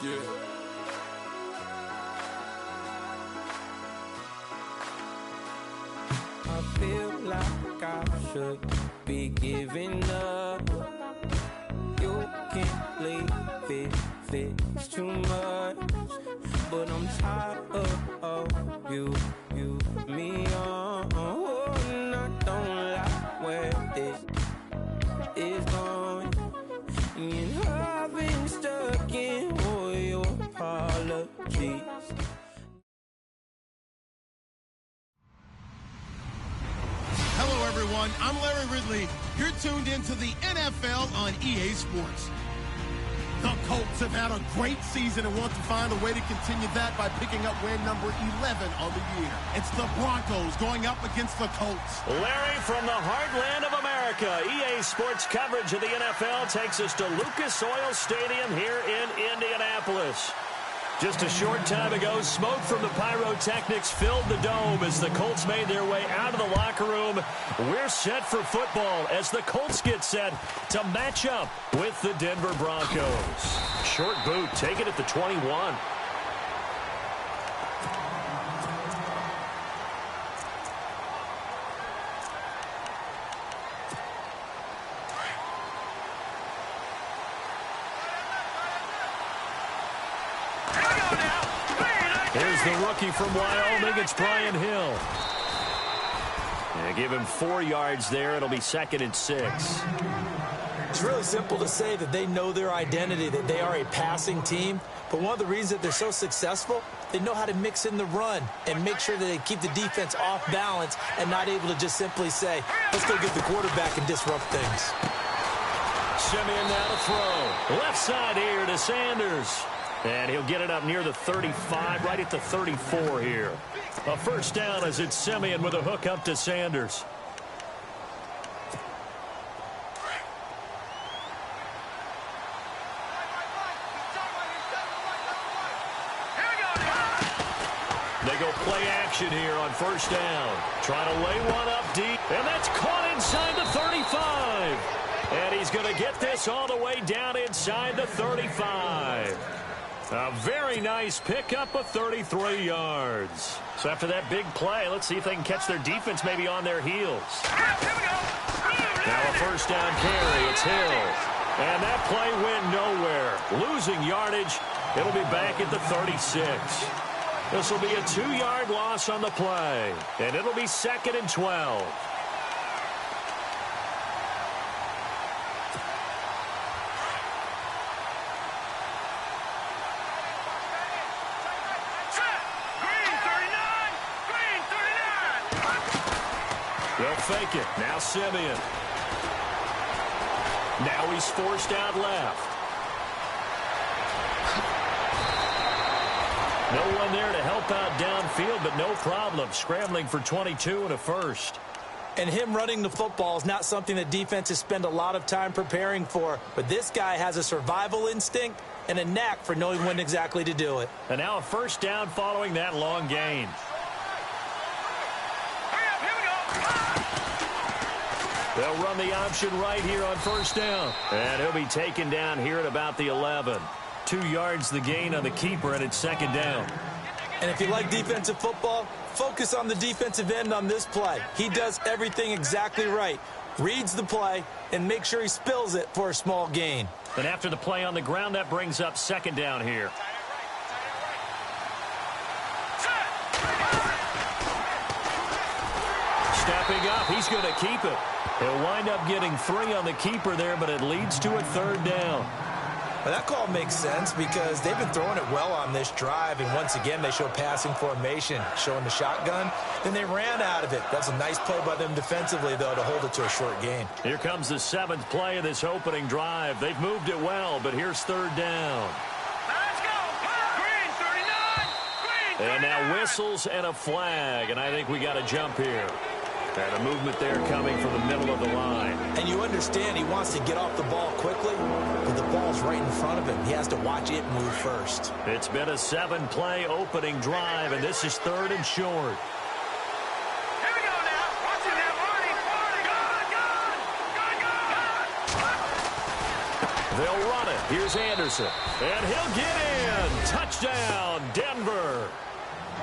Yeah. I feel like I should be giving up. You can't leave it, it's too much. But I'm tired of you, me on. And I don't like where this is going. And I've been stuck in all your apologies. Hello, everyone. I'm Larry Ridley. You're tuned into the NFL on EA Sports. The Colts have had a great season and want to find a way to continue that by picking up win number 11 on the year. It's the Broncos going up against the Colts. Larry, from the heartland of America, EA Sports coverage of the NFL takes us to Lucas Oil Stadium here in Indianapolis. Just a short time ago, smoke from the pyrotechnics filled the dome as the Colts made their way out of the locker room. We're set for football as the Colts get set to match up with the Denver Broncos. Short boot taken at the 21. Here's the rookie from Wyoming. It's Brian Hill. Give him 4 yards there. It'll be 2nd and 6. It's really simple to say that they know their identity, that they are a passing team. But one of the reasons that they're so successful, they know how to mix in the run and make sure that they keep the defense off balance and not able to just simply say, let's go get the quarterback and disrupt things. Simeon now to throw. Left side here to Sanders. And he'll get it up near the 35, right at the 34 here. A first down as it's Simeon with a hook up to Sanders. They go play action here on first down. Trying to lay one up deep, and that's caught inside the 35. And he's going to get this all the way down inside the 35. A very nice pickup of 33 yards. So after that big play, let's see if they can catch their defense maybe on their heels. Now a first down carry. It's Hill. And that play went nowhere. Losing yardage. It'll be back at the 36. This will be a 2-yard loss on the play. And it'll be 2nd and 12. They'll fake it. Now Simeon. Now he's forced out left. No one there to help out downfield, but no problem. Scrambling for 22 and a first. And him running the football is not something that defenses spend a lot of time preparing for. But this guy has a survival instinct and a knack for knowing when exactly to do it. And now a first down following that long gain. They'll run the option right here on first down. And he'll be taken down here at about the 11. 2 yards the gain on the keeper, and it's 2nd down. And if you like defensive football, focus on the defensive end on this play. He does everything exactly right. Reads the play and makes sure he spills it for a small gain. And after the play on the ground, that brings up 2nd down here. Stepping up, he's going to keep it. He'll wind up getting 3 on the keeper there, but it leads to a 3rd down. Well, that call makes sense because they've been throwing it well on this drive, and once again they show passing formation, showing the shotgun. Then they ran out of it. That's a nice play by them defensively, though, to hold it to a short gain. Here comes the 7th play of this opening drive. They've moved it well, but here's 3rd down. Let's go! Green 39! Green 39! And now whistles and a flag, and I think we got a jump here. And a movement there coming from the middle of the line. And you understand he wants to get off the ball quickly, but the ball's right in front of him. He has to watch it move first. It's been a 7-play opening drive, and this is 3rd and short. Here we go now. Watch it now, Marty. Gun! They'll run it. Here's Anderson. And he'll get in. Touchdown, Denver.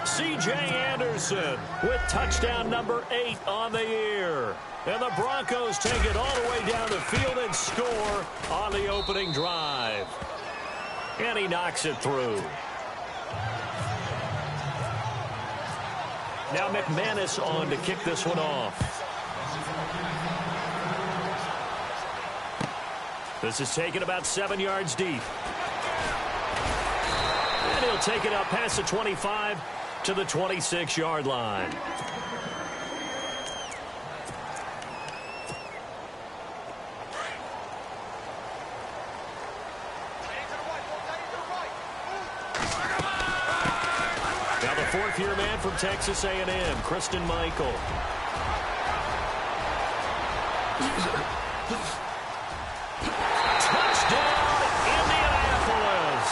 C.J. Anderson with touchdown number 8 on the year. And the Broncos take it all the way down the field and score on the opening drive. And he knocks it through. Now McManus on to kick this one off. This is taken about 7 yards deep. And he'll take it up past the 25 to the 26-yard line. Now the fourth-year man from Texas A&M, Christine Michael. Touchdown, Indianapolis.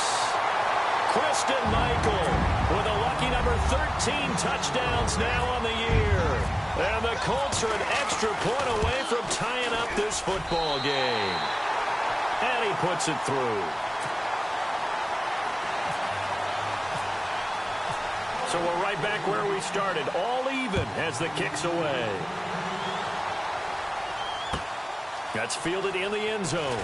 Christine Michael with a lucky number 13 touchdowns now on the year. And the Colts are an extra point away from tying up this football game. And he puts it through. So we're right back where we started, all even as the kick's away. That's fielded in the end zone.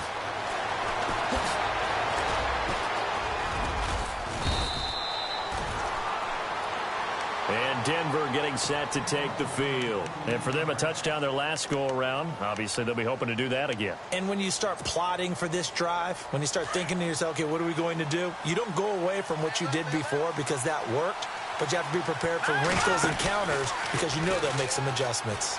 And Denver getting set to take the field. And for them, a touchdown their last go-around. Obviously, they'll be hoping to do that again. And when you start plotting for this drive, when you start thinking to yourself, okay, what are we going to do? You don't go away from what you did before because that worked, but you have to be prepared for wrinkles and counters because you know they'll make some adjustments.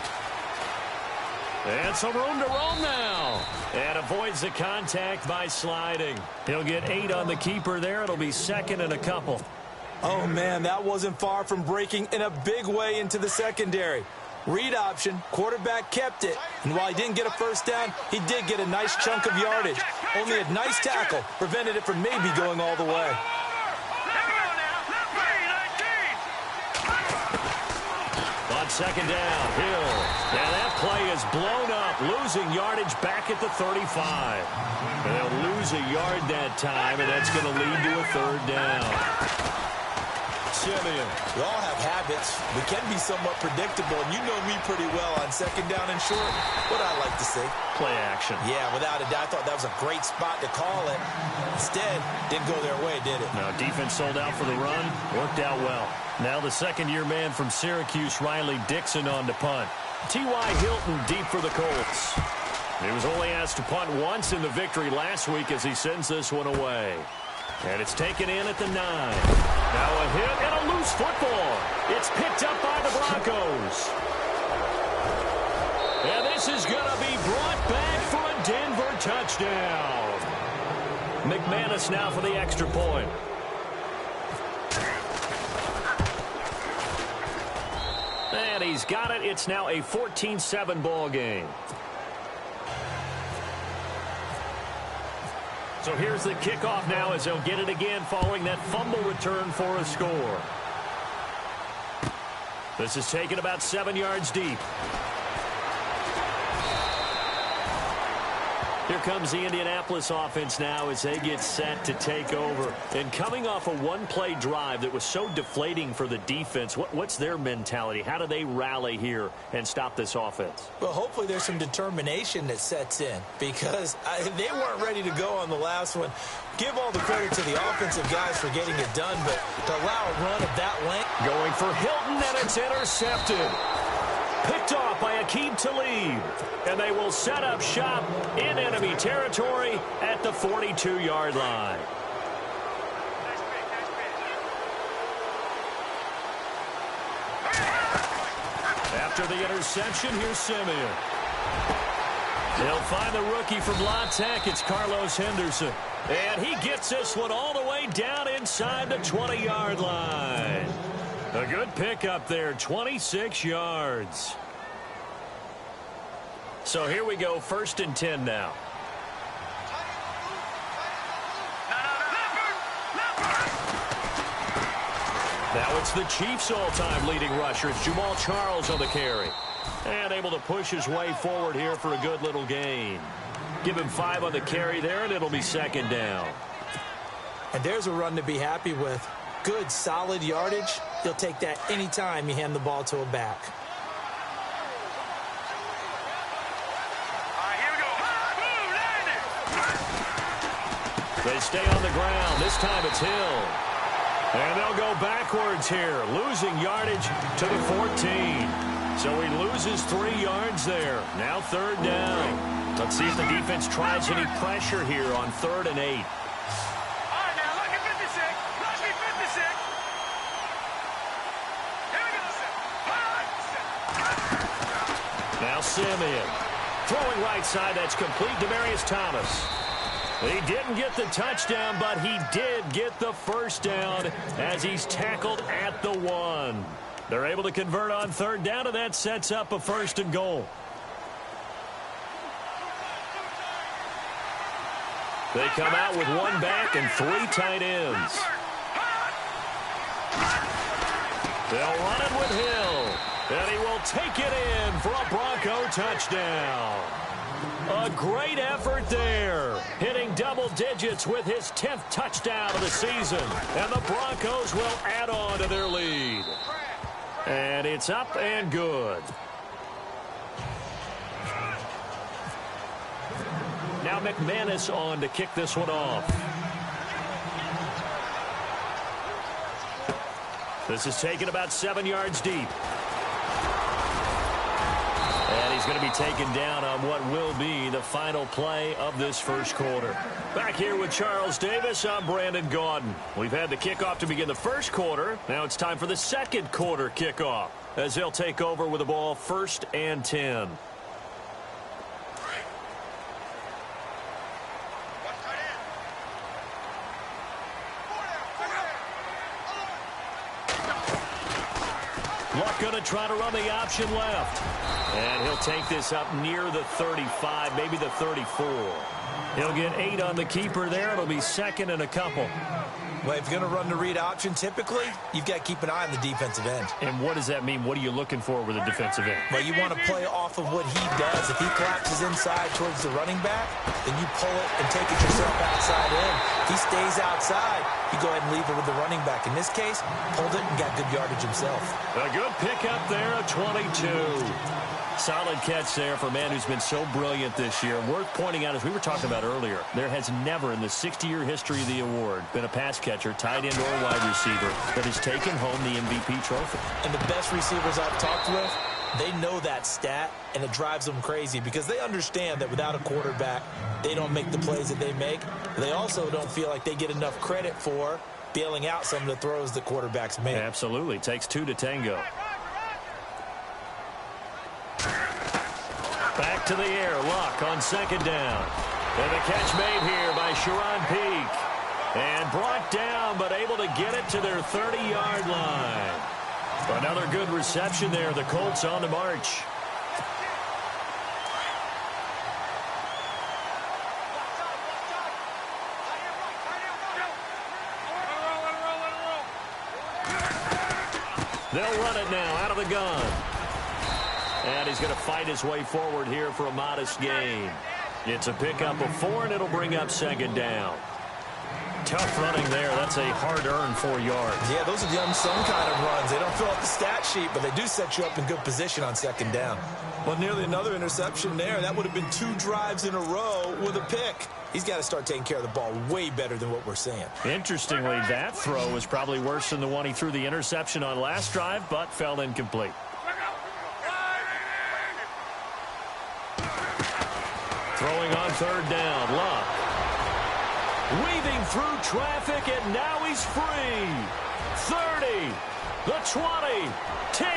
And some room to roam now. And avoids the contact by sliding. He'll get 8 on the keeper there. It'll be second and a couple. Oh, man, that wasn't far from breaking in a big way into the secondary. Read option, quarterback kept it. And while he didn't get a first down, he did get a nice chunk of yardage. Only a nice tackle prevented it from maybe going all the way. On second down, Hill. And that play is blown up, losing yardage back at the 35. And they'll lose a yard that time, and that's going to lead to a third down. Simeon. We all have habits. We can be somewhat predictable, and you know me pretty well on second down and short. What I like to say. Play action. Yeah, without a doubt. I thought that was a great spot to call it. Instead, didn't go their way, did it? No, defense sold out for the run. Worked out well. Now the second-year man from Syracuse, Riley Dixon, on to punt. T.Y. Hilton deep for the Colts. He was only asked to punt once in the victory last week as he sends this one away. And it's taken in at the 9. Now a hit and a loose football. It's picked up by the Broncos. And this is going to be brought back for a Denver touchdown. McManus now for the extra point. And he's got it. It's now a 14-7 ball game. So here's the kickoff now as they'll get it again following that fumble return for a score. This is taken about 7 yards deep. Here comes the Indianapolis offense now as they get set to take over. And coming off a one-play drive that was so deflating for the defense, what's their mentality? How do they rally here and stop this offense? Well, hopefully there's some determination that sets in because they weren't ready to go on the last one. Give all the credit to the offensive guys for getting it done, but to allow a run of that length. Going for Hilton, and it's intercepted. Picked off by Aqib Talib. And they will set up shop in enemy territory at the 42-yard line. After the interception, here's Simeon. They'll find the rookie from La Tech. It's Carlos Henderson. And he gets this one all the way down inside the 20-yard line. A good pickup there, 26 yards. So here we go, 1st and 10 now. Now it's the Chiefs' all-time leading rusher. It's Jamal Charles on the carry. And able to push his way forward here for a good little gain. Give him 5 on the carry there, and it'll be second down. And there's a run to be happy with. Good, solid yardage. He'll take that anytime you hand the ball to a back. All right, here we go. They stay on the ground. This time it's Hill. And they'll go backwards here, losing yardage to the 14. So he loses 3 yards there. Now third down. Let's see if the defense tries any pressure here on 3rd and 8. All right, now, lucky 56. Lucky 56. Here we go. Now Simeon. Throwing right side, that's complete. Demaryius Thomas. He didn't get the touchdown, but he did get the first down as he's tackled at the 1. They're able to convert on 3rd down, and that sets up a 1st and goal. They come out with 1 back and 3 tight ends. They'll run it with Hill, and he will take it in for a Bronco touchdown. A great effort there, hitting double digits with his 10th touchdown of the season. And the Broncos will add on to their lead. And it's up and good. Now McManus on to kick this one off. This is taken about 7 yards deep. And he's going to be taken down on what will be the final play of this first quarter. Back here with Charles Davis, I'm Brandon Gaudin. We've had the kickoff to begin the first quarter. Now it's time for the second quarter kickoff as they'll take over with the ball 1st and 10. Luck going to try to run the option left. And he'll take this up near the 35, maybe the 34. He'll get 8 on the keeper there. It'll be 2nd and a couple. Well, if you're going to run the read option, typically, you've got to keep an eye on the defensive end. And what does that mean? What are you looking for with a defensive end? Well, you want to play off of what he does. If he collapses inside towards the running back, then you pull it and take it yourself outside in. If he stays outside, you go ahead and leave it with the running back. In this case, pulled it and got good yardage himself. A good pickup there, a 22. Solid catch there for a man who's been so brilliant this year. Worth pointing out, as we were talking about earlier, there has never in the 60-year history of the award been a pass catcher, tight end, or wide receiver that has taken home the MVP trophy. And the best receivers I've talked with, they know that stat, and it drives them crazy because they understand that without a quarterback, they don't make the plays that they make. They also don't feel like they get enough credit for bailing out some of the throws that quarterbacks make. Absolutely. It takes 2 to tango. Back to the air. Luck on 2nd down. And the catch made here by Sharon Peak. And brought down, but able to get it to their 30-yard line. Another good reception there. The Colts on the march. They'll run it now out of the gun. And he's going to fight his way forward here for a modest gain. It's a pickup of 4, and it'll bring up 2nd down. Tough running there. That's a hard-earned 4 yards. Yeah, those are the unsung kind of runs. They don't fill out the stat sheet, but they do set you up in good position on 2nd down. Well, nearly another interception there. That would have been 2 drives in a row with a pick. He's got to start taking care of the ball way better than what we're seeing. Interestingly, that throw was probably worse than the one he threw the interception on last drive, but fell incomplete. Throwing on 3rd down, Luck. Weaving through traffic, and now he's free. 30, the 20, 10,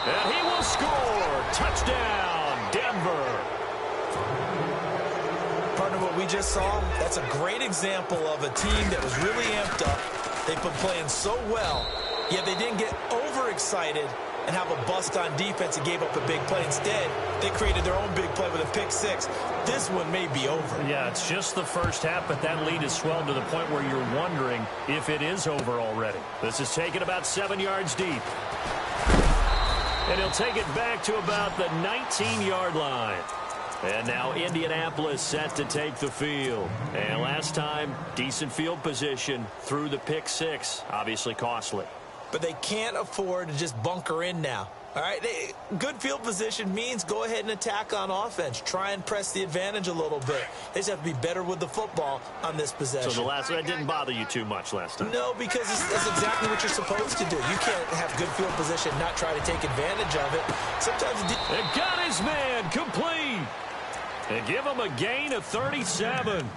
and he will score. Touchdown, Denver. Partner, what we just saw, that's a great example of a team that was really amped up. They've been playing so well, yet they didn't get overexcited and have a bust on defense and gave up a big play. Instead, they created their own big play with a pick 6. This one may be over. Yeah, it's just the first half, but that lead has swelled to the point where you're wondering if it is over already. This is taken about 7 yards deep. And he'll take it back to about the 19-yard line. And now Indianapolis set to take the field. And last time, decent field position through the pick six. Obviously costly. But they can't afford to just bunker in now. All right, good field position means go ahead and attack on offense. Try and press the advantage a little bit. They just have to be better with the football on this possession. So that didn't bother you too much last time? No, because that's exactly what you're supposed to do. You can't have good field position and not try to take advantage of it. Sometimes it got his man complete. And give him a gain of 37.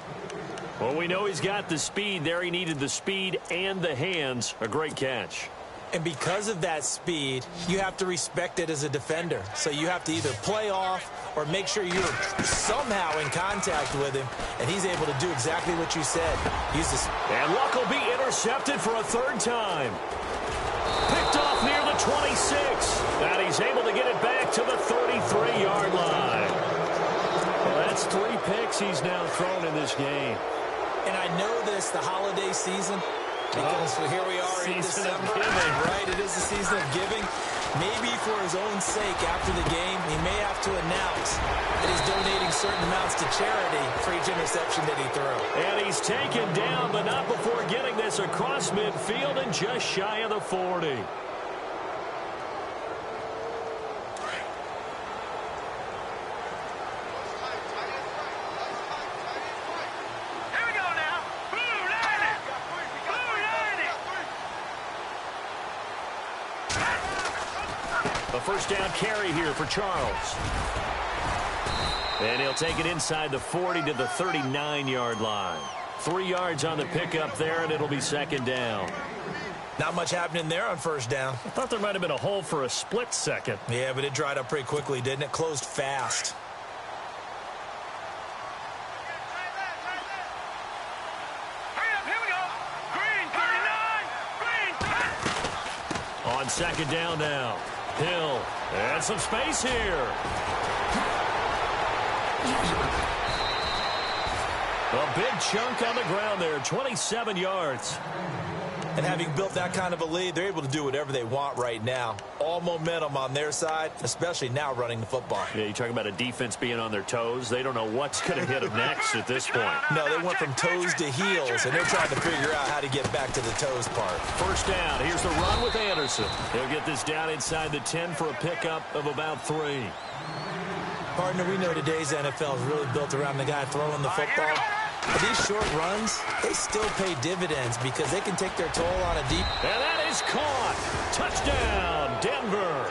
Well, we know he's got the speed there. He needed the speed and the hands. A great catch. And because of that speed, you have to respect it as a defender. So you have to either play off or make sure you're somehow in contact with him, and he's able to do exactly what you said. And Luck will be intercepted for a third time. Picked off near the 26. And he's able to get it back to the 33-yard line. Well, that's 3 picks he's now thrown in this game. And I know this, the holiday season, because here we are in December, right? It is the season of giving. Maybe for his own sake after the game, he may have to announce that he's donating certain amounts to charity for each interception that he threw. And he's taken down, but not before getting this across midfield and just shy of the 40. A first down carry here for Charles. And he'll take it inside the 40 to the 39-yard line. 3 yards on the pickup there, and it'll be second down. Not much happening there on first down. I thought there might have been a hole for a split second. Yeah, but it dried up pretty quickly, didn't it? Closed fast. On second down now. Hill, and some space here. A big chunk on the ground there, 27 yards. And having built that kind of a lead, they're able to do whatever they want right now. All momentum on their side, especially now running the football. Yeah, you talk about a defense being on their toes. They don't know what's going to hit them next at this point. No, they went from toes to heels, and they're trying to figure out how to get back to the toes part. First down. Here's the run with Anderson. He'll get this down inside the 10 for a pickup of about 3. Partner, we know today's NFL is really built around the guy throwing the football. But these short runs, they still pay dividends because they can take their toll on a deep. And that is caught. Touchdown, Denver.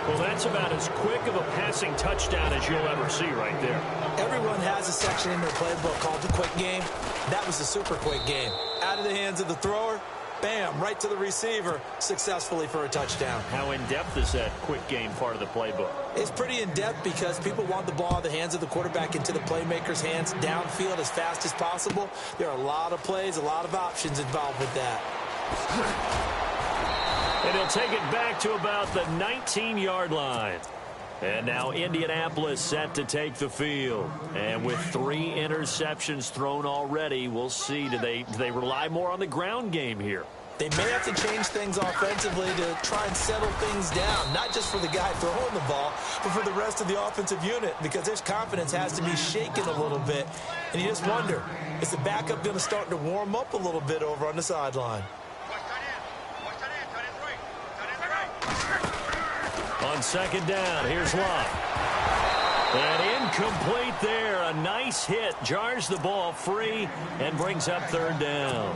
Well, that's about as quick of a passing touchdown as you'll ever see right there. Everyone has a section in their playbook called the quick game. That was a super quick game. Out of the hands of the thrower, bam, right to the receiver, successfully for a touchdown. How in-depth is that quick game part of the playbook? It's pretty in-depth because people want the ball out of the hands of the quarterback into the playmaker's hands downfield as fast as possible. There are a lot of plays, a lot of options involved with that. And he'll take it back to about the 19-yard line. And now Indianapolis set to take the field. And with 3 interceptions thrown already, we'll see. Do they rely more on the ground game here? They may have to change things offensively to try and settle things down, not just for the guy throwing the ball, but for the rest of the offensive unit, because their confidence has to be shaken a little bit. And you just wonder, is the backup going to start to warm up a little bit over on the sideline? On second down, here's Luck. And incomplete there. A nice hit. Jars the ball free and brings up third down.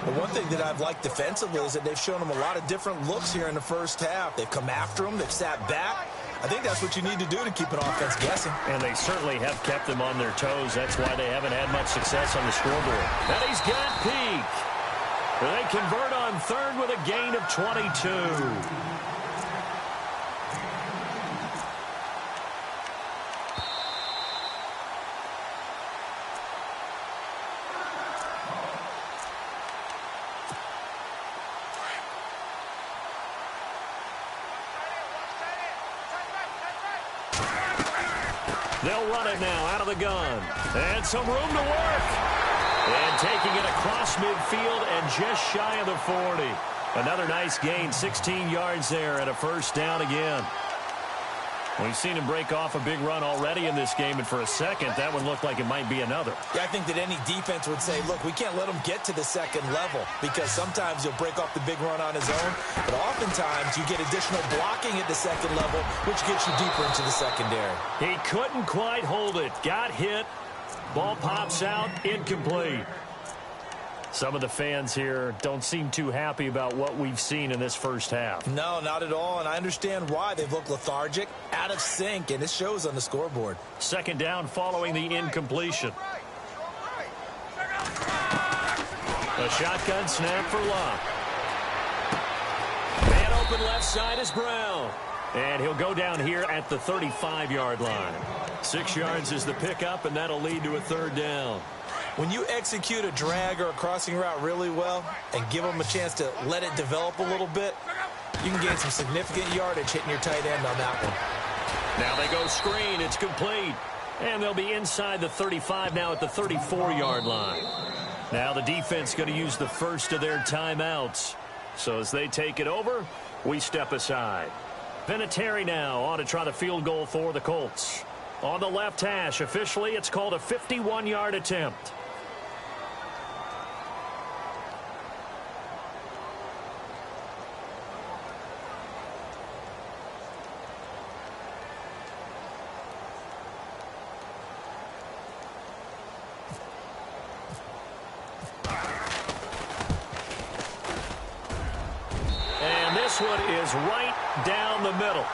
Well, one thing that I've liked defensively is that they've shown them a lot of different looks here in the first half. They've come after them. They've sat back. I think that's what you need to do to keep an offense guessing. And they certainly have kept them on their toes. That's why they haven't had much success on the scoreboard. And he's got Peak. They convert on third with a gain of 22. They'll run it now out of the gun. And some room to work. And taking it across midfield and just shy of the 40. Another nice gain, 16 yards there and a first down again. We've seen him break off a big run already in this game, and for a second, that one looked like it might be another. Yeah, I think that any defense would say, look, we can't let him get to the second level because sometimes he'll break off the big run on his own, but oftentimes you get additional blocking at the second level, which gets you deeper into the secondary. He couldn't quite hold it. Got hit. Ball pops out. Incomplete. Some of the fans here don't seem too happy about what we've seen in this first half. No, not at all, and I understand why. They've looked lethargic, out of sync, and it shows on the scoreboard. Second down following the incompletion. A shotgun snap for Locke. Man open left side is Brown. And he'll go down here at the 35-yard line. 6 yards is the pickup, and that'll lead to a third down. When you execute a drag or a crossing route really well and give them a chance to let it develop a little bit, you can gain some significant yardage hitting your tight end on that one. Now they go screen. It's complete. And they'll be inside the 35 now at the 34-yard line. Now the defense going to use the first of their timeouts. So as they take it over, we step aside. Vinatieri now on to try the field goal for the Colts. On the left hash, officially, it's called a 51-yard attempt. And this one is right down the middle.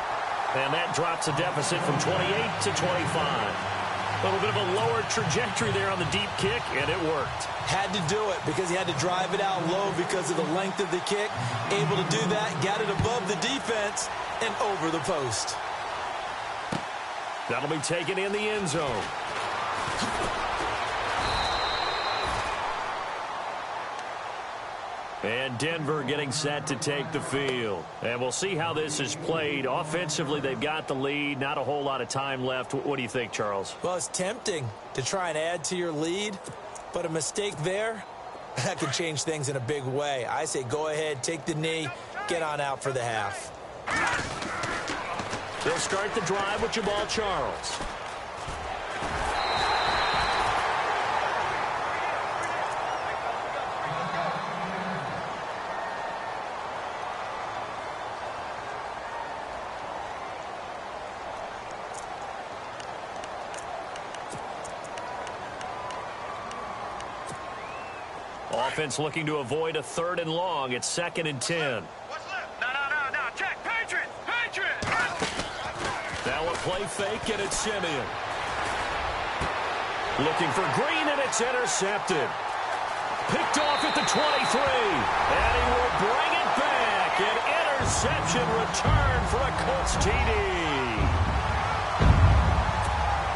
And that drops a deficit from 28 to 25. A little bit of a lower trajectory there on the deep kick, and it worked. Had to do it because he had to drive it out low because of the length of the kick. Able to do that, got it above the defense and over the post. That'll be taken in the end zone. And Denver getting set to take the field. And we'll see how this is played. Offensively, they've got the lead. Not a whole lot of time left. What do you think, Charles? Well, it's tempting to try and add to your lead, but a mistake there, that could change things in a big way. I say go ahead, take the knee, get on out for the half. They'll start the drive with Jamal Charles. Offense looking to avoid a 3rd and long. It's 2nd and 10. What's left? No. Check. Patriot. Now a play fake, and it's Simeon. Looking for Green, and it's intercepted. Picked off at the 23. And he will bring it back. An interception return for a Colts TD.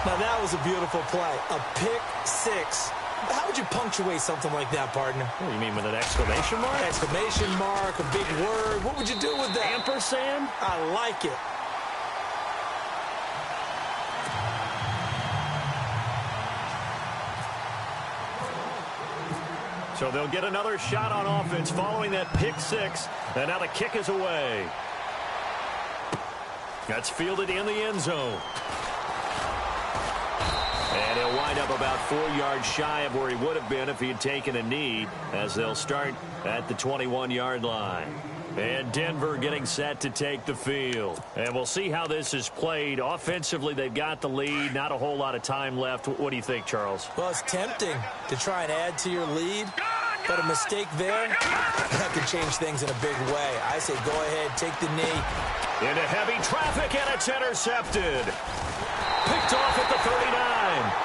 Now that was a beautiful play. A pick six. How would you punctuate something like that, partner? What do you mean, with an exclamation mark? Exclamation mark, a big word. What would you do with that? Ampersand? I like it. So they'll get another shot on offense following that pick six. And now the kick is away. That's fielded in the end zone. And he'll wind up about 4 yards shy of where he would have been if he had taken a knee, as they'll start at the 21-yard line. And Denver getting set to take the field. And we'll see how this is played. Offensively, they've got the lead. Not a whole lot of time left. What do you think, Charles? Well, it's tempting to try and add to your lead, but a mistake there, that could change things in a big way. I say go ahead, take the knee. Into heavy traffic, and it's intercepted. Picked off at the 39.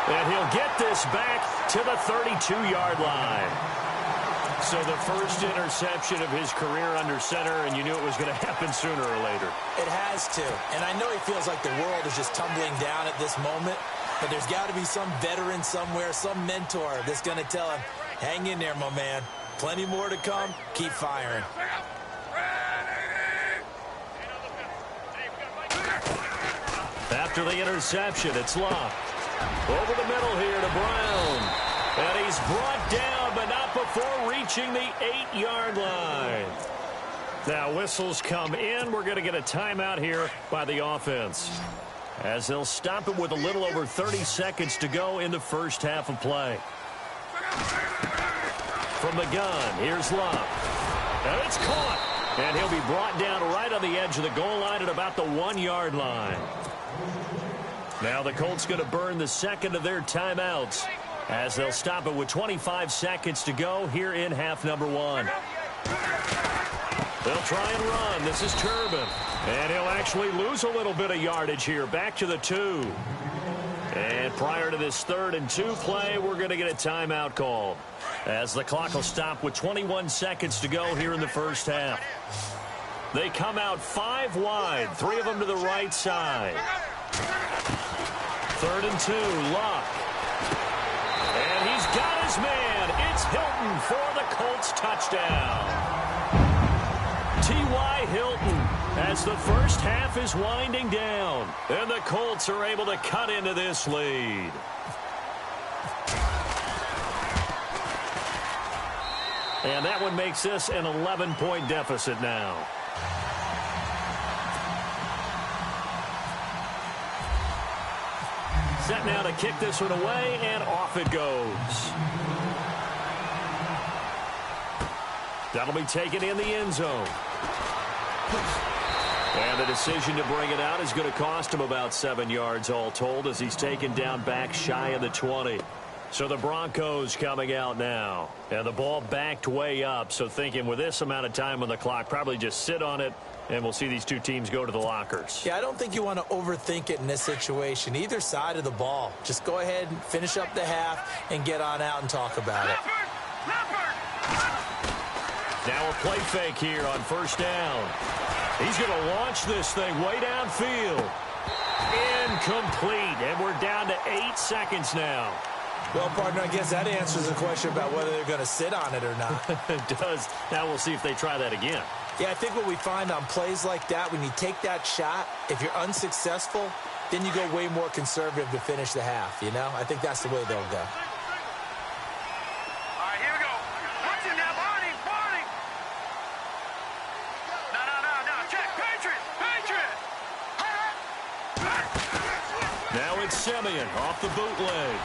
And he'll get this back to the 32-yard line. So the first interception of his career under center, and you knew it was going to happen sooner or later. It has to. And I know he feels like the world is just tumbling down at this moment, but there's got to be some veteran somewhere, some mentor that's going to tell him, hang in there, my man. Plenty more to come. Keep firing. After the interception, it's Locke. Over the middle here to Brown. And he's brought down, but not before reaching the 8-yard line. Now whistles come in. We're going to get a timeout here by the offense. as they'll stop it with a little over 30 seconds to go in the first half of play. From the gun, here's Love. And it's caught. And he'll be brought down right on the edge of the goal line at about the 1-yard line. Now the Colts going to burn the second of their timeouts as they'll stop it with 25 seconds to go here in half number 1. They'll try and run. This is Turbin. And he'll actually lose a little bit of yardage here. Back to the 2. And prior to this 3rd and 2 play, we're going to get a timeout call as the clock will stop with 21 seconds to go here in the first half. They come out 5 wide, 3 of them to the right side. 3rd and 2, Luck. And he's got his man. It's Hilton for the Colts touchdown. T.Y. Hilton as the first half is winding down. And the Colts are able to cut into this lead. And that one makes this an 11-point deficit now. Set now to kick this one away, and off it goes. That'll be taken in the end zone. And the decision to bring it out is going to cost him about 7 yards all told as he's taken down back shy of the 20. So the Broncos coming out now. And the ball backed way up, so thinking with this amount of time on the clock, probably just sit on it, and we'll see these two teams go to the lockers. Yeah, I don't think you want to overthink it in this situation. Either side of the ball. Just go ahead and finish up the half and get on out and talk about it. Now a play fake here on first down. He's going to launch this thing way downfield. Incomplete, and we're down to 8 seconds now. Well, partner, I guess that answers the question about whether they're going to sit on it or not. It does. Now we'll see if they try that again. Yeah, I think what we find on plays like that, when you take that shot, if you're unsuccessful, then you go way more conservative to finish the half, you know? I think that's the way they'll go. All right, here we go. Watch it now, Barney, Barney. No, check. Patriot. Now it's Simeon off the bootleg.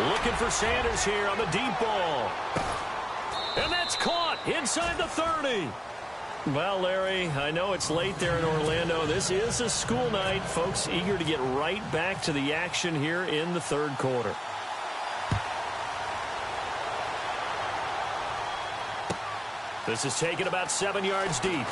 Looking for Sanders here on the deep ball. And that's caught inside the 30. Well, Larry, I know it's late there in Orlando. This is a school night. Folks eager to get right back to the action here in the third quarter. This is taken about 7 yards deep.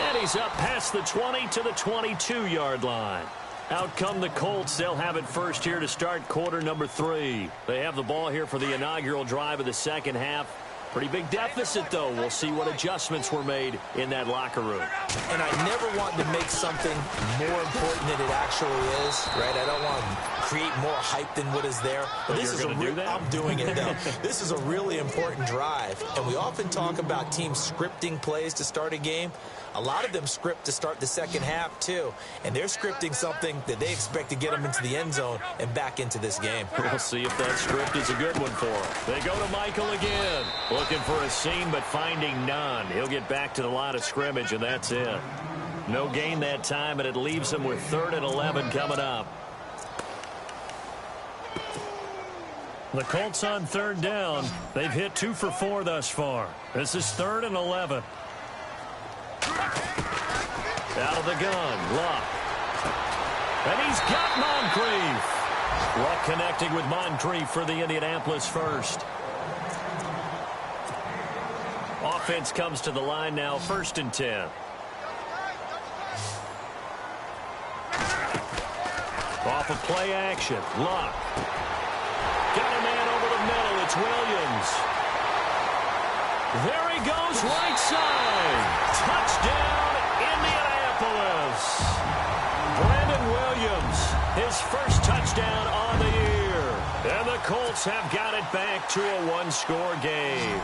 And he's up past the 20 to the 22-yard line. Out come the Colts. They'll have it first here to start quarter number 3. They have the ball here for the inaugural drive of the second half. Pretty big deficit, though. We'll see what adjustments were made in that locker room. And I never want to make something more important than it actually is, right? I don't want to create more hype than what is there. But this is I'm doing it, though. This is a really important drive. And we often talk about teams scripting plays to start a game. A lot of them script to start the second half, too. And they're scripting something that they expect to get them into the end zone and back into this game. We'll see if that script is a good one for them. They go to Michael again. Looking for a seam, but finding none. He'll get back to the line of scrimmage, and that's it. No gain that time, and it leaves him with 3rd and 11 coming up. The Colts on 3rd down. They've hit 2 for 4 thus far. This is 3rd and 11. Out of the gun, Luck. And he's got Moncrief. Luck connecting with Moncrief for the Indianapolis first. Offense comes to the line now, 1st and 10. Off of play action, Luck. Got a man over the middle, it's Williams. There he goes, right side. Touchdown, Indianapolis. Brandon Williams, his first touchdown on the year. And the Colts have got it back to a 1-score game.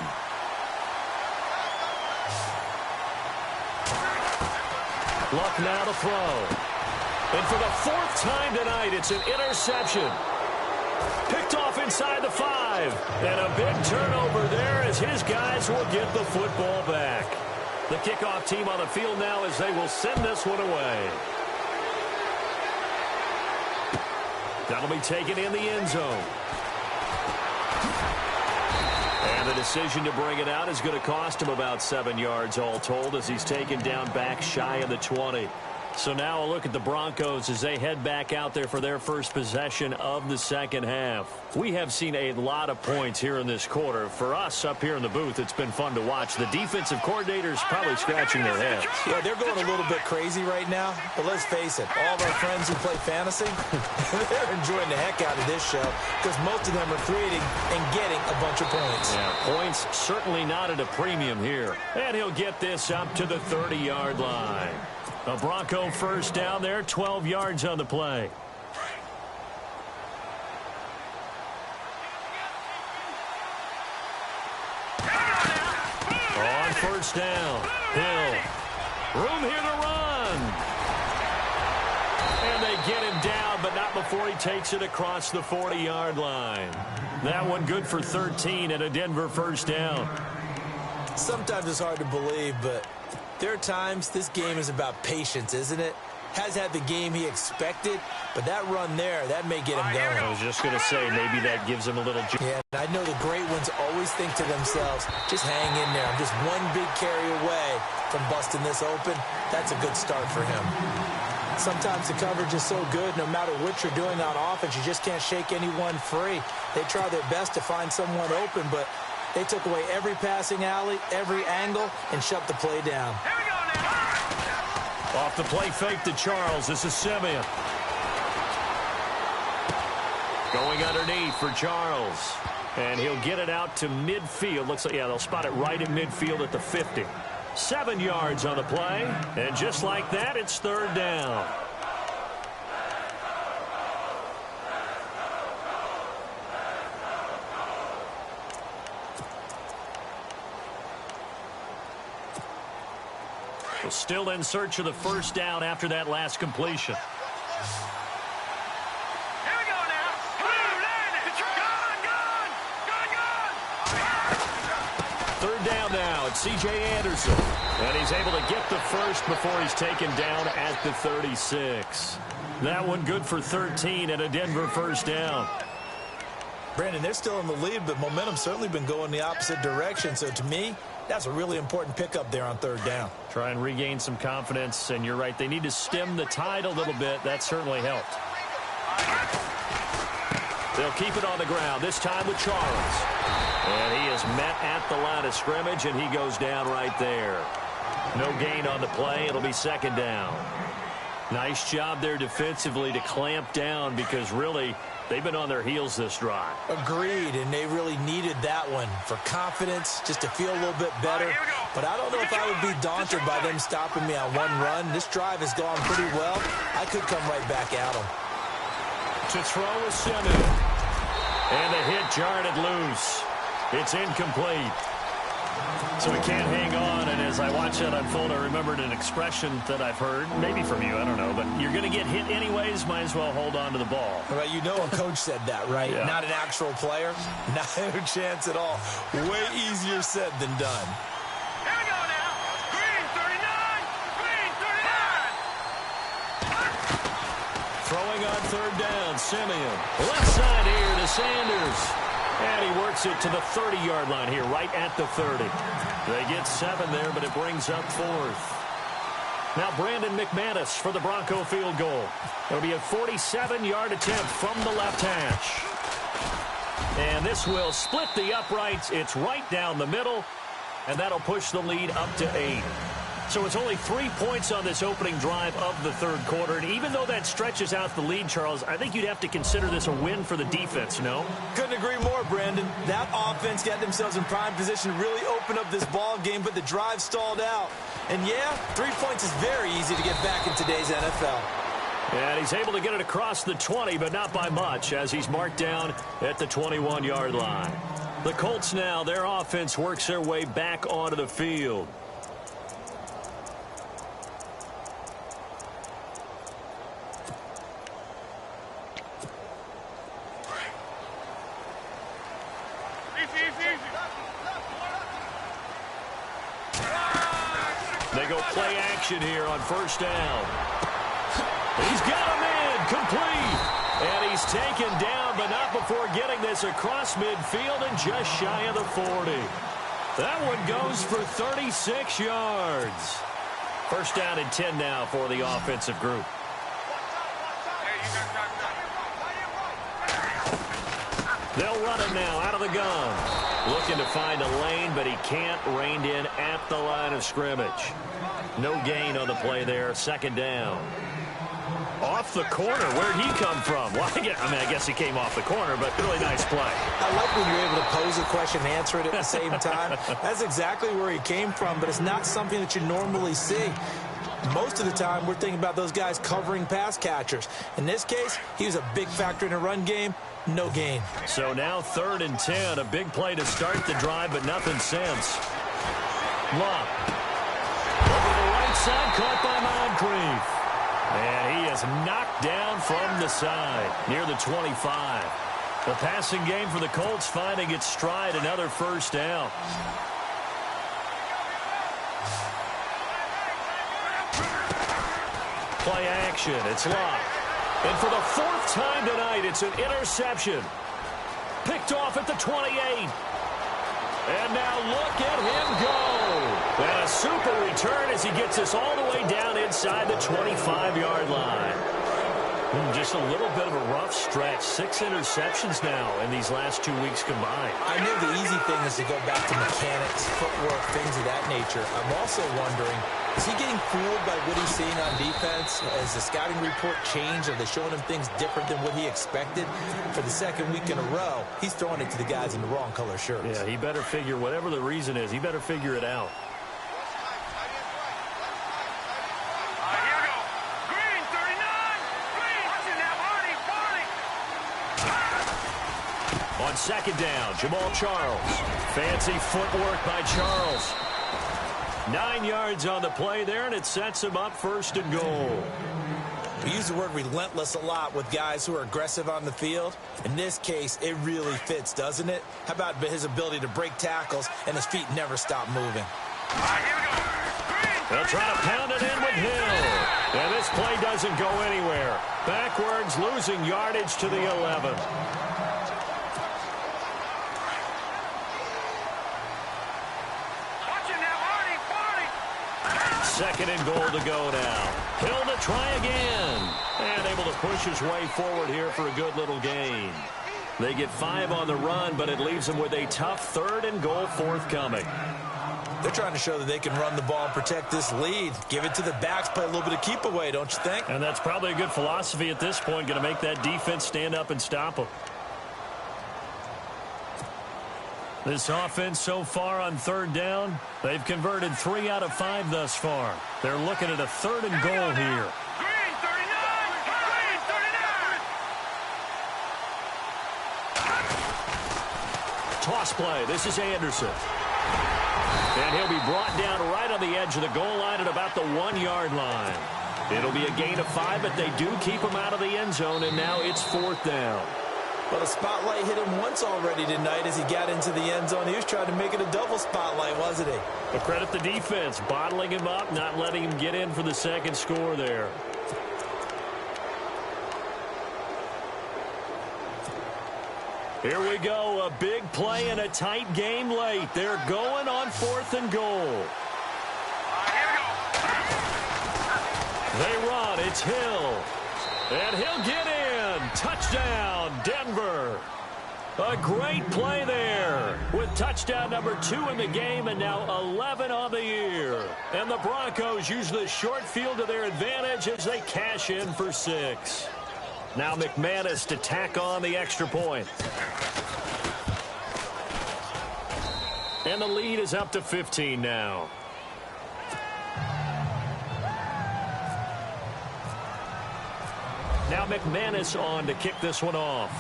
Luck now to throw. And for the 4th time tonight, it's an interception. Picked off inside the 5. And a big turnover there as his guys will get the football back. The kickoff team on the field now as they will send this one away. That'll be taken in the end zone. And the decision to bring it out is going to cost him about 7 yards all told as he's taken down back shy of the 20. So now a look at the Broncos as they head back out there for their first possession of the second half. We have seen a lot of points here in this quarter. For us up here in the booth, it's been fun to watch. The defensive coordinators probably scratching their heads. Yeah, they're going a little bit crazy right now. But let's face it, all of our friends who play fantasy, they're enjoying the heck out of this show because most of them are creating and getting a bunch of points. Yeah, points certainly not at a premium here. And he'll get this up to the 30-yard line. A Bronco first down there, 12 yards on the play. On first down, Hill. Room here to run. And they get him down, but not before he takes it across the 40-yard line. That one good for 13 and a Denver first down. Sometimes it's hard to believe, but there are times this game is about patience, isn't it? Has had the game he expected, but that run there, that may get him going. I was just going to say, maybe that gives him a little... Yeah, I know the great ones always think to themselves, just hang in there. I'm just one big carry away from busting this open. That's a good start for him. Sometimes the coverage is so good, no matter what you're doing on offense, you just can't shake anyone free. They try their best to find someone open, but they took away every passing alley, every angle, and shut the play down. Off the play fake to Charles. This is Simeon. Going underneath for Charles. And he'll get it out to midfield. Looks like, yeah, they'll spot it right in midfield at the 50. 7 yards on the play. And just like that, it's third down. Still in search of the first down after that last completion. Here we go now. Gone. Third down now. It's C.J. Anderson. And he's able to get the first before he's taken down at the 36. That one good for 13 and a Denver first down. Brandon, they're still in the lead, but momentum's certainly been going the opposite direction. So to me, that's a really important pickup there on third down. Try and regain some confidence, and you're right. They need to stem the tide a little bit. That certainly helped. They'll keep it on the ground, this time with Charles. And he is met at the line of scrimmage, and he goes down right there. No gain on the play. It'll be second down. Nice job there defensively to clamp down because really they've been on their heels this drive. Agreed, and they really needed that one for confidence, just to feel a little bit better. But I don't know if I would be daunted by them stopping me on one run. This drive has gone pretty well. I could come right back at them. To throw a Simeon. And the hit jarred it loose. It's incomplete. So he can't hang on, and as I watch that unfold, I remembered an expression that I've heard, maybe from you, I don't know, but you're going to get hit anyways, might as well hold on to the ball. Well, you know a coach said that, right? Yeah. Not an actual player. Not a chance at all. Way easier said than done. Here we go now. Green 39. Green 39. Throwing on third down, Simeon. Left side here to Sanders. And he works it to the 30-yard line here, right at the 30. They get 7 there, but it brings up fourth. Now Brandon McManus for the Bronco field goal. It'll be a 47-yard attempt from the left hash. And this will split the uprights. It's right down the middle, and that'll push the lead up to 8. So it's only 3 points on this opening drive of the third quarter. And even though that stretches out the lead, Charles, I think you'd have to consider this a win for the defense, no? Couldn't agree more, Brandon. That offense got themselves in prime position to really open up this ball game, but the drive stalled out. And yeah, 3 points is very easy to get back in today's NFL. And he's able to get it across the 20, but not by much, as he's marked down at the 21-yard line. The Colts now, their offense works their way back onto the field. They go play action here on first down. He's got him in, complete. And he's taken down, but not before getting this across midfield and just shy of the 40. That one goes for 36 yards. First down and 10 now for the offensive group. They'll run it now out of the gun. Looking to find a lane, but he can't. Reined in at the line of scrimmage. No gain on the play there. Second down. Off the corner. Where'd he come from? Well, I guess he came off the corner, but really nice play. I like when you're able to pose a question and answer it at the same time. That's exactly where he came from, but it's not something that you normally see. Most of the time, we're thinking about those guys covering pass catchers. In this case, he was a big factor in a run game. No gain. So now 3rd and 10. A big play to start the drive, but nothing since. Love. Over the right side, caught by Moncrief. And he is knocked down from the side near the 25. The passing game for the Colts finding its stride. Another first down. Play action. It's locked. And for the 4th time tonight, it's an interception. Picked off at the 28. And now look at him go. And a super return as he gets us all the way down inside the 25-yard line. Just a little bit of a rough stretch. 6 interceptions now in these last 2 weeks combined. I knew the easy thing is to go back to mechanics, footwork, things of that nature. I'm also wondering, is he getting fooled by what he's seeing on defense? Has the scouting report changed? Are they showing him things different than what he expected? For the 2nd week in a row, he's throwing it to the guys in the wrong color shirts. Yeah, he better figure, whatever the reason is, he better figure it out. On 2nd down, Jamal Charles. Fancy footwork by Charles. 9 yards on the play there, and it sets him up 1st and goal. We use the word relentless a lot with guys who are aggressive on the field. In this case, it really fits, doesn't it? How about his ability to break tackles and his feet never stop moving? They'll try to pound it in with Hill. And this play doesn't go anywhere. Backwards, losing yardage to the 11. Second and goal to go now. Hill to try again. And able to push his way forward here for a good little gain. They get 5 on the run, but it leaves them with a tough 3rd and goal forthcoming. They're trying to show that they can run the ball and protect this lead. Give it to the backs, play a little bit of keep away, don't you think? And that's probably a good philosophy at this point. Going to make that defense stand up and stop them. This offense so far on 3rd down, they've converted 3 out of 5 thus far. They're looking at a 3rd and goal here. Green 39! Green 39! Toss play. This is Anderson. And he'll be brought down right on the edge of the goal line at about the 1-yard line. It'll be a gain of 5, but they do keep him out of the end zone, and now it's 4th down. Well, the spotlight hit him once already tonight as he got into the end zone. He was trying to make it a double spotlight, wasn't he? But credit the defense, bottling him up, not letting him get in for the 2nd score there. Here we go, a big play and a tight game late. They're going on 4th and goal. They run, it's Hill. And he'll get in. Touchdown, Denver. A great play there with touchdown number 2 in the game and now 11 on the year. And the Broncos use the short field to their advantage as they cash in for 6. Now McManus to tack on the extra point. And the lead is up to 15 now. Now McManus on to kick this one off.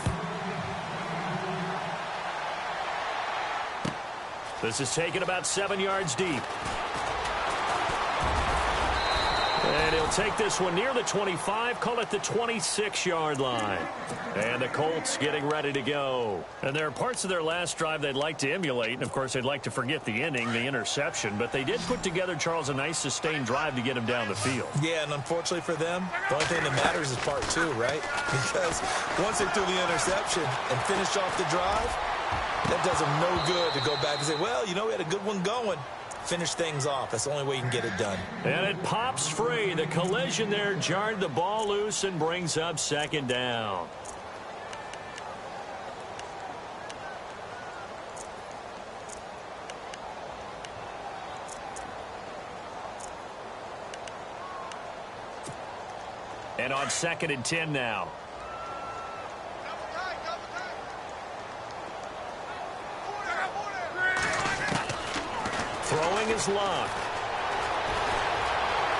This is taken about 7 yards deep. And he'll take this one near the 25, call it the 26-yard line. And the Colts getting ready to go. And there are parts of their last drive they'd like to emulate. And, of course, they'd like to forget the inning, the interception. But they did put together, Charles, a nice sustained drive to get him down the field. Yeah, and unfortunately for them, the only thing that matters is part two, right? Because once they threw the interception and finished off the drive, that does them no good to go back and say, well, you know, we had a good one going. Finish things off. That's the only way you can get it done. And it pops free. The collision there jarred the ball loose and brings up second down. And on 2nd and 10 now. Throwing his luck.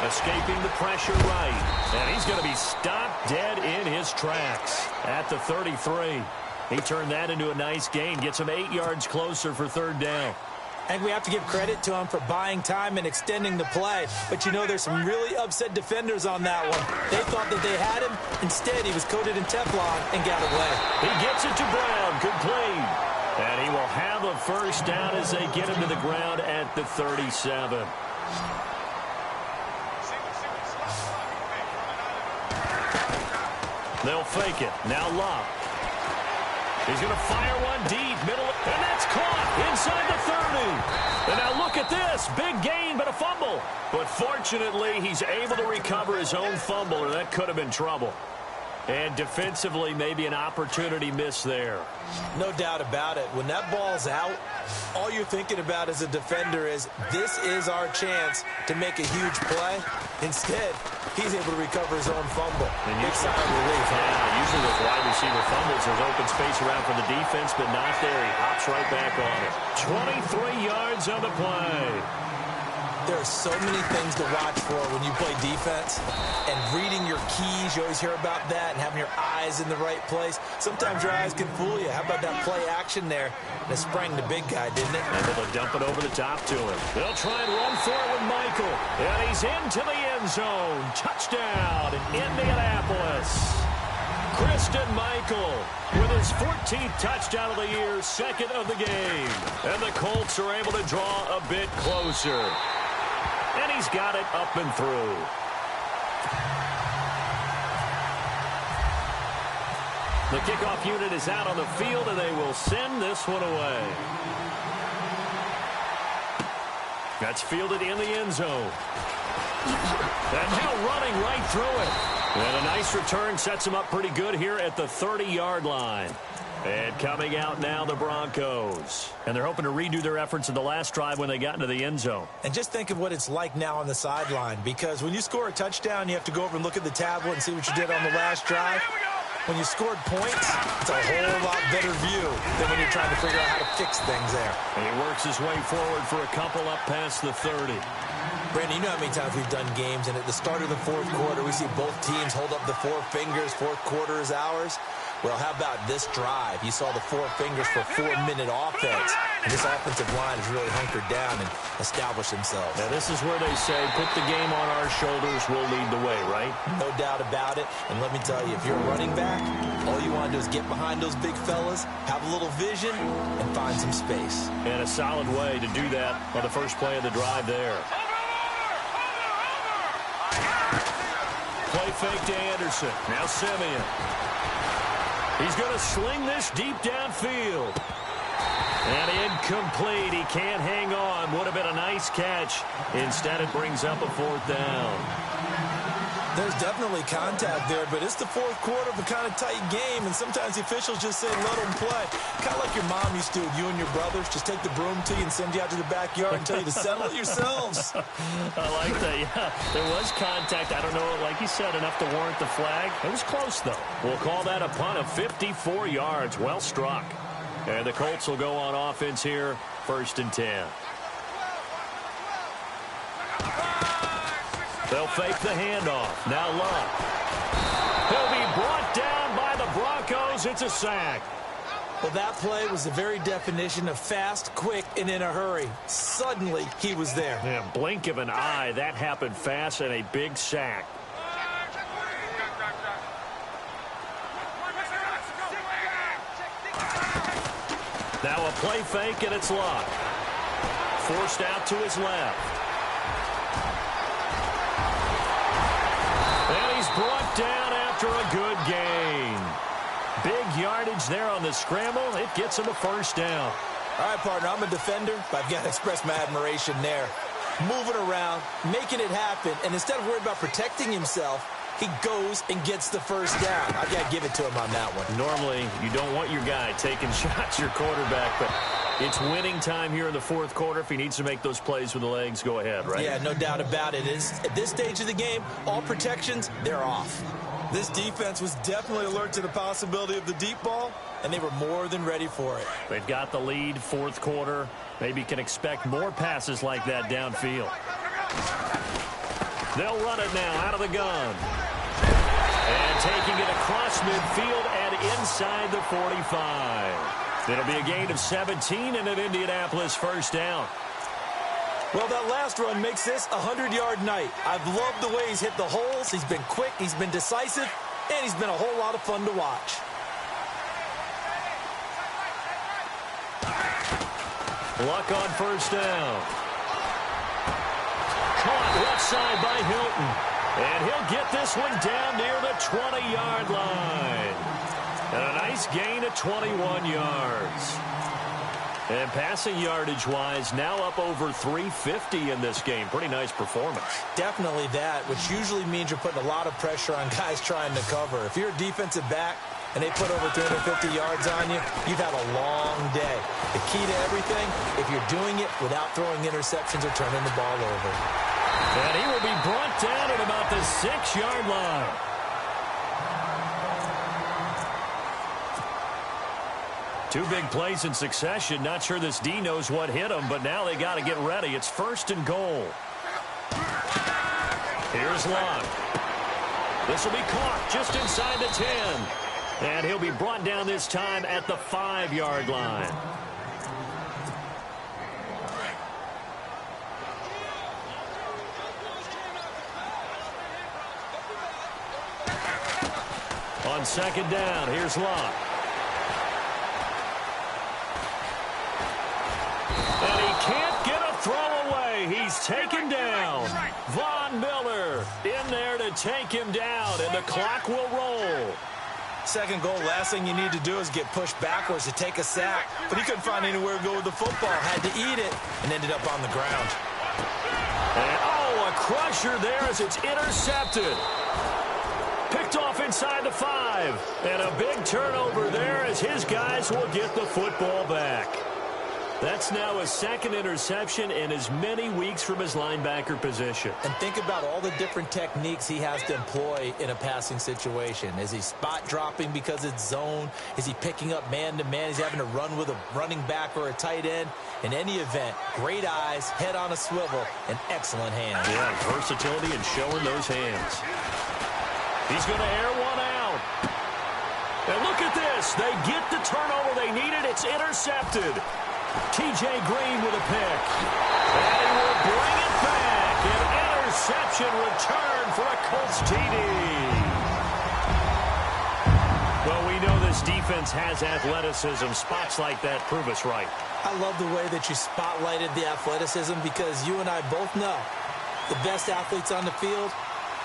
Escaping the pressure right. And he's going to be stopped dead in his tracks at the 33. He turned that into a nice gain. Gets him 8 yards closer for 3rd down. I think we have to give credit to him for buying time and extending the play. But, you know, there's some really upset defenders on that one. They thought that they had him. Instead, he was coated in Teflon and got away. He gets it to Brown. Complete. And he will have a 1st down as they get him to the ground at the 37. They'll fake it. Now Locke. He's going to fire one deep, middle, and that's caught inside the 30. And now look at this. Big gain, but a fumble. But fortunately, he's able to recover his own fumble, or that could have been trouble. And defensively, maybe an opportunity miss there. No doubt about it. When that ball's out, all you're thinking about as a defender is, this is our chance to make a huge play. Instead, he's able to recover his own fumble. And big sign of relief. Yeah, usually with wide receiver fumbles, there's open space around for the defense, but not there. He hops right back on it. 23 yards on the play. There are so many things to watch for when you play defense. And reading your keys, you always hear about that, and having your eyes in the right place. Sometimes your eyes can fool you. How about that play action there? And it sprang the big guy, didn't it? Able to dump it over the top to him. They'll try and run for it with Michael. And he's into the end zone. Touchdown in Indianapolis. Christian Michael with his 14th touchdown of the year, 2nd of the game. And the Colts are able to draw a bit closer. And he's got it up and through. The kickoff unit is out on the field, and they will send this one away. That's fielded in the end zone. And now running right through it. And a nice return sets him up pretty good here at the 30-yard line. And coming out now, the Broncos. And they're hoping to redo their efforts in the last drive when they got into the end zone. And just think of what it's like now on the sideline. Because when you score a touchdown, you have to go over and look at the tablet and see what you did on the last drive. When you scored points, it's a whole lot better view than when you're trying to figure out how to fix things there. And he works his way forward for a couple up past the 30. Brandon, you know how many times we've done games, and at the start of the 4th quarter, we see both teams hold up the 4 fingers, 4th quarter is ours. Well, how about this drive? You saw the 4 fingers for 4-minute offense. And this offensive line has really hunkered down and established themselves. Now, this is where they say, put the game on our shoulders, we'll lead the way, right? No doubt about it. And let me tell you, if you're a running back, all you want to do is get behind those big fellas, have a little vision, and find some space. And a solid way to do that on the first play of the drive there. Play fake to Anderson. Now Simeon. He's going to sling this deep downfield. And incomplete. He can't hang on. Would have been a nice catch. Instead, it brings up a 4th down. There's definitely contact there, but it's the 4th quarter of a kind of tight game, and sometimes the officials just say, let them play. Kind of like your mom used to with you and your brothers. Just take the broom to you and send you out to the backyard and tell you to settle it yourselves. I like that, yeah. There was contact. I don't know, like you said, enough to warrant the flag. It was close, though. We'll call that a punt of 54 yards. Well struck. And the Colts will go on offense here, 1st and 10. They'll fake the handoff. Now Love. He'll be brought down by the Broncos. It's a sack. Well, that play was the very definition of fast, quick, and in a hurry. Suddenly, he was there. Yeah, blink of an eye. That happened fast and a big sack. Now a play fake, and it's locked. Forced out to his left. And he's brought down after a good gain. Big yardage there on the scramble. It gets him a first down. All right, partner, I'm a defender, but I've got to express my admiration there. Moving around, making it happen, and instead of worrying about protecting himself, he goes and gets the first down. I've got to give it to him on that one. Normally, you don't want your guy taking shots, your quarterback, but it's winning time here in the fourth quarter. If he needs to make those plays with the legs, go ahead, right? Yeah, no doubt about it. At this stage of the game, all protections, they're off. This defense was definitely alert to the possibility of the deep ball, and they were more than ready for it. They've got the lead, fourth quarter. Maybe can expect more passes like that downfield. They'll run it now out of the gun. And taking it across midfield and inside the 45. It'll be a gain of 17 and an Indianapolis first down. Well, that last run makes this a 100-yard night. I've loved the way he's hit the holes. He's been quick, he's been decisive, and he's been a whole lot of fun to watch. Luck on first down. Caught left side by Hilton. And he'll get this one down near the 20-yard line. And a nice gain of 21 yards. And passing yardage-wise, now up over 350 in this game. Pretty nice performance. Definitely that, which usually means you're putting a lot of pressure on guys trying to cover. If you're a defensive back and they put over 350 yards on you, you've had a long day. The key to everything, if you're doing it without throwing interceptions or turning the ball over. And he will be brought down at about the 6-yard line. Two big plays in succession. Not sure this D knows what hit him, but now they got to get ready. It's first and goal. Here's Locke. This will be caught just inside the 10. And he'll be brought down this time at the 5-yard line. On second down, here's Locke. And he can't get a throw away. He's taken down. Von Miller in there to take him down, and the clock will roll. Second goal, last thing you need to do is get pushed backwards to take a sack. But he couldn't find anywhere to go with the football. Had to eat it and ended up on the ground. And, oh, a crusher there as it's intercepted. Picked off inside the 5. And a big turnover there as his guys will get the football back. That's now a second interception in as many weeks from his linebacker position. And think about all the different techniques he has to employ in a passing situation. Is he spot dropping because it's zone? Is he picking up man-to-man? Is he having to run with a running back or a tight end? In any event, great eyes, head on a swivel, and excellent hands. Yeah, versatility and showing those hands. He's going to air one out. And look at this. They get the turnover they needed. It's intercepted. T.J. Green with a pick. And he will bring it back. An interception return for a Colts TD. Well, we know this defense has athleticism. Spots like that prove us right. I love the way that you spotlighted the athleticism because you and I both know the best athletes on the field,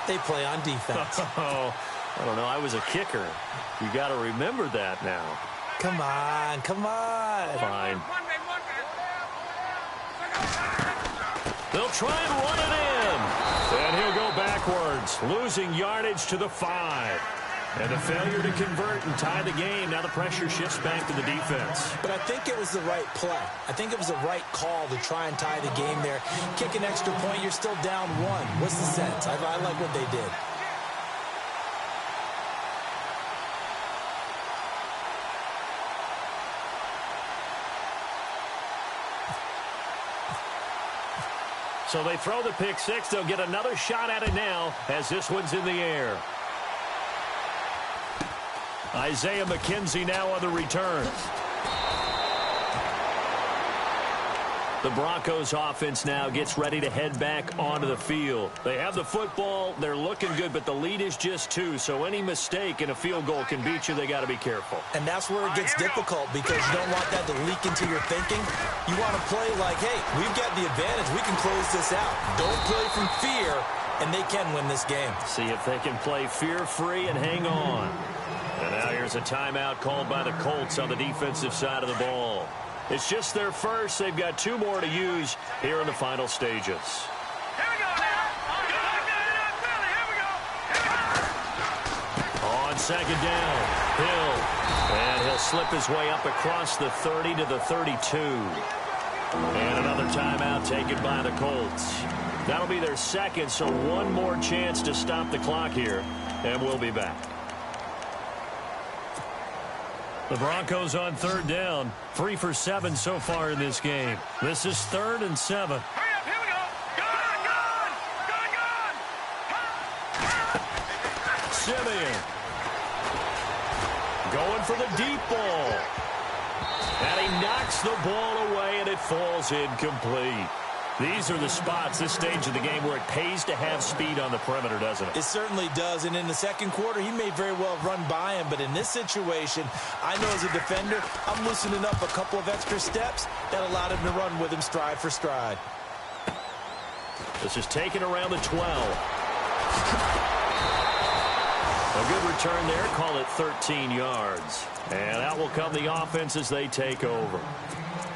they play on defense. Oh, I don't know. I was a kicker. You got to remember that now. Come on, come on. Fine. They'll try and run it in. And he'll go backwards, losing yardage to the 5. And the failure to convert and tie the game. Now the pressure shifts back to the defense. But I think it was the right play. I think it was the right call to try and tie the game there. Kick an extra point, you're still down 1. What's the sense? I like what they did. So they throw the pick 6. They'll get another shot at it now as this one's in the air. Isaiah McKenzie now on the return. The Broncos offense now gets ready to head back onto the field. They have the football. They're looking good, but the lead is just 2. So any mistake in a field goal can beat you. They got to be careful. And that's where it gets difficult because you don't want that to leak into your thinking. You want to play like, hey, we've got the advantage. We can close this out. Don't play from fear, and they can win this game. See if they can play fear-free and hang on. And now here's a timeout called by the Colts on the defensive side of the ball. It's just their first. They've got 2 more to use here in the final stages. Here we go now. Here we go. On second down, Hill. And he'll slip his way up across the 30 to the 32. And another timeout taken by the Colts. That'll be their second, so 1 more chance to stop the clock here. And we'll be back. The Broncos on third down. 3 for 7 so far in this game. This is 3rd and 7. Hurry up, here we go. Gone. Simeon. Going for the deep ball. And he knocks the ball away, and it falls incomplete. These are the spots, this stage of the game, where it pays to have speed on the perimeter, doesn't it? It certainly does, and in the second quarter, he may very well run by him, but in this situation, I know as a defender, I'm loosening up a couple of extra steps that allowed him to run with him stride for stride. This is taken around the 12. A good return there, call it 13 yards. And out will come the offense as they take over.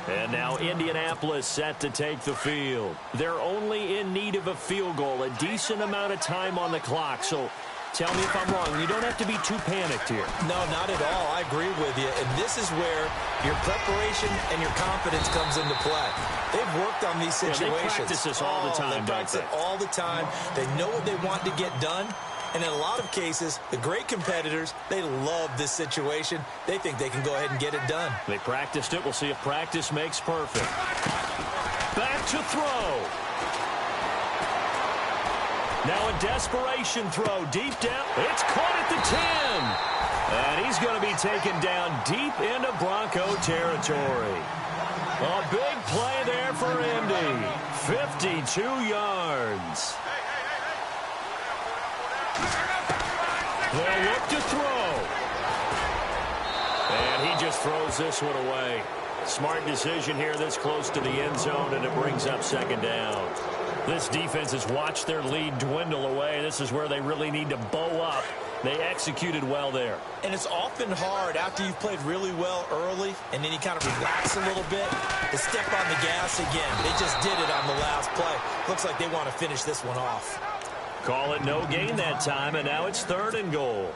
And now Indianapolis set to take the field. They're only in need of a field goal, a decent amount of time on the clock. So tell me if I'm wrong. You don't have to be too panicked here. No, not at all. I agree with you. And this is where your preparation and your confidence comes into play. They've worked on these situations. Yeah, they practice this all the time, they practice it all the time. They know what they want to get done. And in a lot of cases, the great competitors, they love this situation. They think they can go ahead and get it done. They practiced it. We'll see if practice makes perfect. Back to throw. Now a desperation throw deep down. It's caught at the 10. And he's going to be taken down deep into Bronco territory. A big play there for Indy. 52 yards. They'll look to throw. And he just throws this one away. Smart decision here this close to the end zone, and it brings up second down. This defense has watched their lead dwindle away. This is where they really need to bow up. They executed well there. And it's often hard after you've played really well early and then you kind of relax a little bit to step on the gas again. They just did it on the last play. Looks like they want to finish this one off. Call it no gain that time, and now it's 3rd and goal.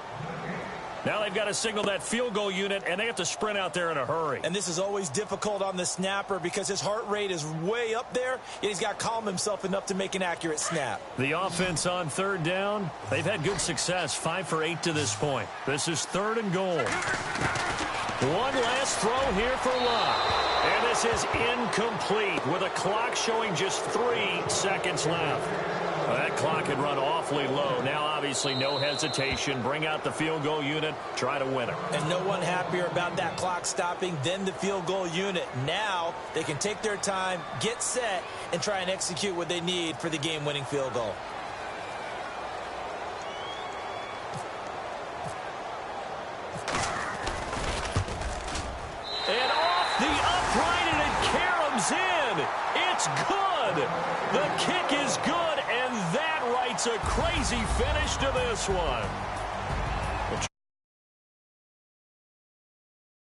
Now they've got to signal that field goal unit, and they have to sprint out there in a hurry. And this is always difficult on the snapper because his heart rate is way up there, and he's got to calm himself enough to make an accurate snap. The offense on 3rd down, they've had good success, 5 for 8 to this point. This is 3rd and goal. One last throw here for Luck. And this is incomplete with a clock showing just 3 seconds left. Well, that clock had run awfully low. Now, obviously, no hesitation. Bring out the field goal unit. Try to win it. And no one happier about that clock stopping than the field goal unit. Now, they can take their time, get set, and try and execute what they need for the game-winning field goal. And off the upright, and it caroms in. It's good. The kick is good, and that writes a crazy finish to this one.